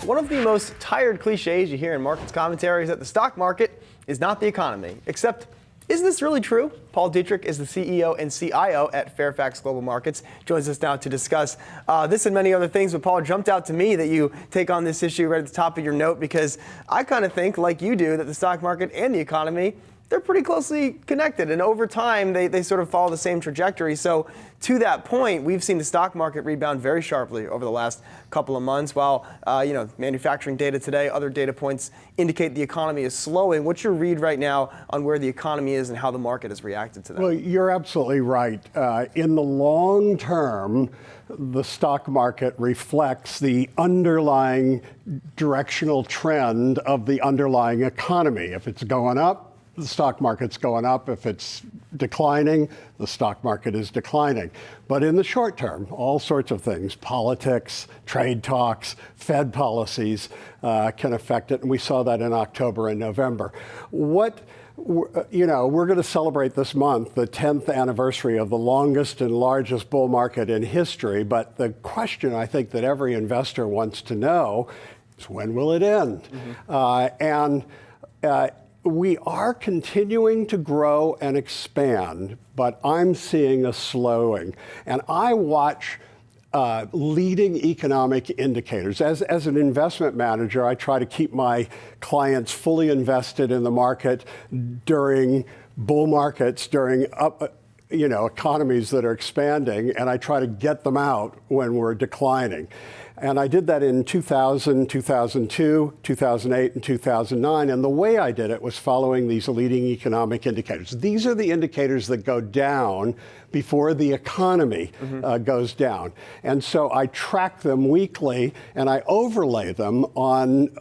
One of the most tired cliches you hear in markets commentary is that the stock market is not the economy. Except, is this really true? Paul Dietrich is the CEO and CIO at Fairfax Global Markets. Joins us now to discuss this and many other things. But Paul, it jumped out to me that you take on this issue right at the top of your note, because I kind of think, like you do, that the stock market and the economy, they're pretty closely connected. And over time, they sort of follow the same trajectory. So to that point, we've seen the stock market rebound very sharply over the last couple of months. While, manufacturing data today, other data points indicate the economy is slowing. What's your read right now on where the economy is and how the market has reacted to that? Well, you're absolutely right. In the long term, the stock market reflects the underlying directional trend of the underlying economy. If it's going up, the stock market's going up. If it's declining, the stock market is declining. But in the short term, all sorts of things, politics, trade talks, Fed policies can affect it. And we saw that in October and November. We're going to celebrate this month the 10th anniversary of the longest and largest bull market in history. But the question I think that every investor wants to know is, when will it end? We are continuing to grow and expand, but I'm seeing a slowing. And I watch leading economic indicators. As an investment manager, I try to keep my clients fully invested in the market during bull markets, during economies that are expanding, and I try to get them out when we're declining. And I did that in 2000, 2002, 2008, and 2009. And the way I did it was following these leading economic indicators. These are the indicators that go down before the economy goes down. And so I track them weekly, and I overlay them on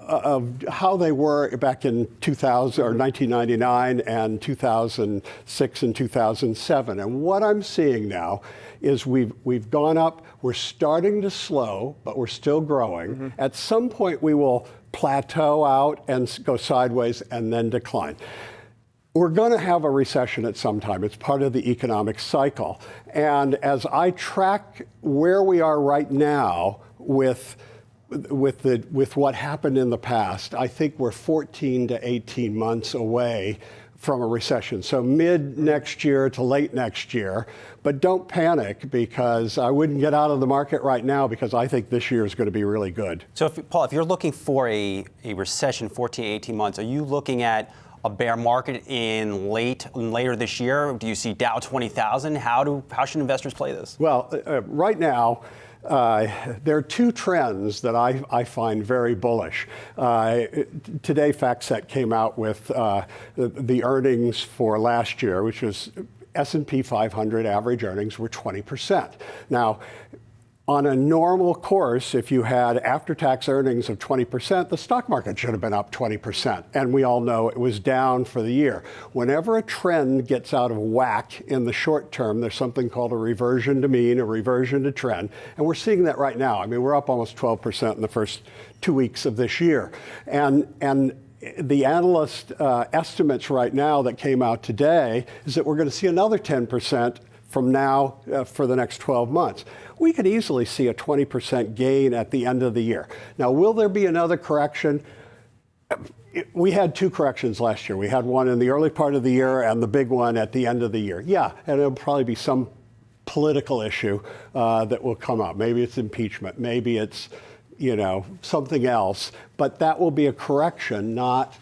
how they were back in 2000 or 1999 and 2006 and 2007. And what I'm seeing now is we've gone up. We're starting to slow, but we're still growing. At some point, we will plateau out and go sideways and then decline. We're going to have a recession at some time. It's part of the economic cycle. And as I track where we are right now with what happened in the past, I think we're 14 to 18 months away from a recession. So mid next year to late next year. But don't panic, because I wouldn't get out of the market right now, because I think this year is going to be really good. So, Paul, if you're looking for a recession 14, 18 months, are you looking at a bear market later this year? Do you see Dow 20,000? How should investors play this? Well, right now, there are two trends that I find very bullish. Today, FactSet came out with the earnings for last year, which was S&P 500 average earnings were 20%. Now, on a normal course, if you had after-tax earnings of 20%, the stock market should have been up 20%. And we all know it was down for the year. Whenever a trend gets out of whack in the short term, there's something called a reversion to mean, a reversion to trend. And we're seeing that right now. I mean, we're up almost 12% in the first 2 weeks of this year. And the analyst estimates right now that came out today is that we're going to see another 10% from now for the next 12 months. We could easily see a 20% gain at the end of the year. Now, will there be another correction? We had two corrections last year. We had one in the early part of the year and the big one at the end of the year. Yeah, and it'll probably be some political issue that will come up. Maybe it's impeachment. Maybe it's something else. But that will be a correction, not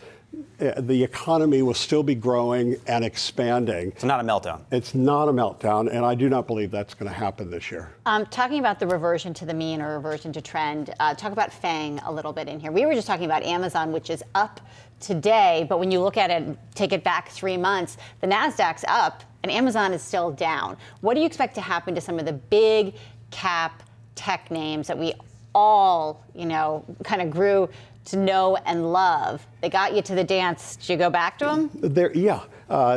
the economy will still be growing and expanding. It's not a meltdown. It's not a meltdown, and I do not believe that's going to happen this year. Talking about the reversion to the mean or reversion to trend, talk about FANG a little bit in here. We were just talking about Amazon, which is up today, but when you look at it, take it back 3 months, the NASDAQ's up and Amazon is still down. What do you expect to happen to some of the big cap tech names that we all, kind of grew to know and love? They got you to the dance. Did you go back to them?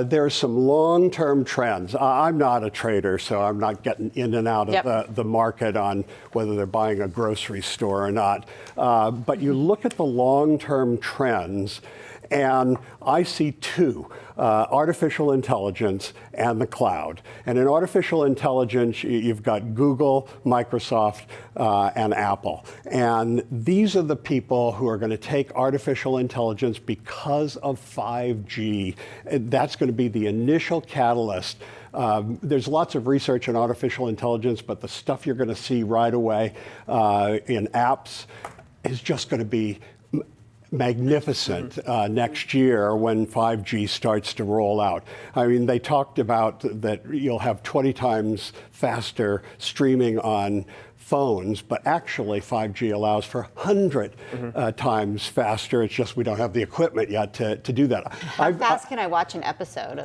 There's some long-term trends. I'm not a trader, so I'm not getting in and out of the market on whether they're buying a grocery store or not. But you look at the long-term trends, And I see two, artificial intelligence and the cloud. And in artificial intelligence, you've got Google, Microsoft, and Apple. And these are the people who are going to take artificial intelligence because of 5G. That's going to be the initial catalyst. There's lots of research in artificial intelligence, but the stuff you're going to see right away in apps is just going to be magnificent next year when 5G starts to roll out. I mean, they talked about that you'll have 20 times faster streaming on phones, but actually 5G allows for 100 times faster. It's just we don't have the equipment yet to do that. How fast can I watch an episode?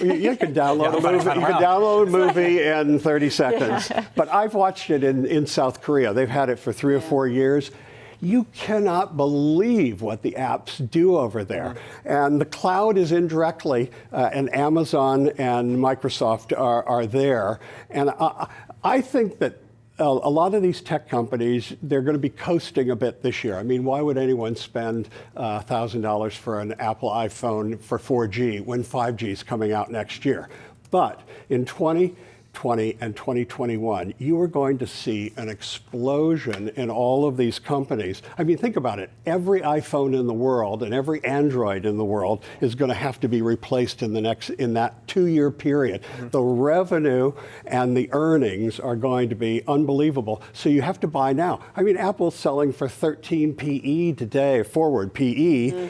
You can download a movie. You can download a movie in 30 seconds. But I've watched it in South Korea. They've had it for 3 or 4 years. You cannot believe what the apps do over there. And the cloud is indirectly, and Amazon and Microsoft are there. And I think that a lot of these tech companies, they're going to be coasting a bit this year. I mean, why would anyone spend $1,000 for an Apple iPhone for 4G when 5G is coming out next year? But in 2020 and 2021, you are going to see an explosion in all of these companies. I mean, think about it. Every iPhone in the world and every Android in the world is going to have to be replaced in that 2-year period. The revenue and the earnings are going to be unbelievable. So you have to buy now. I mean, Apple's selling for 13 PE today, forward PE.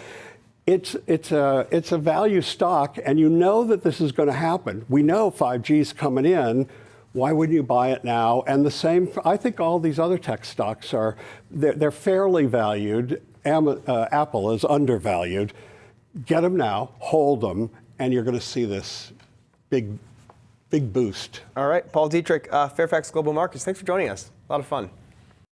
It's a value stock, and you know that this is going to happen. We know 5G is coming in. Why wouldn't you buy it now? And the same, I think all these other tech stocks they're fairly valued. Apple is undervalued. Get them now, hold them, and you're going to see this big boost. All right, Paul Dietrich, Fairfax Global Markets. Thanks for joining us. A lot of fun.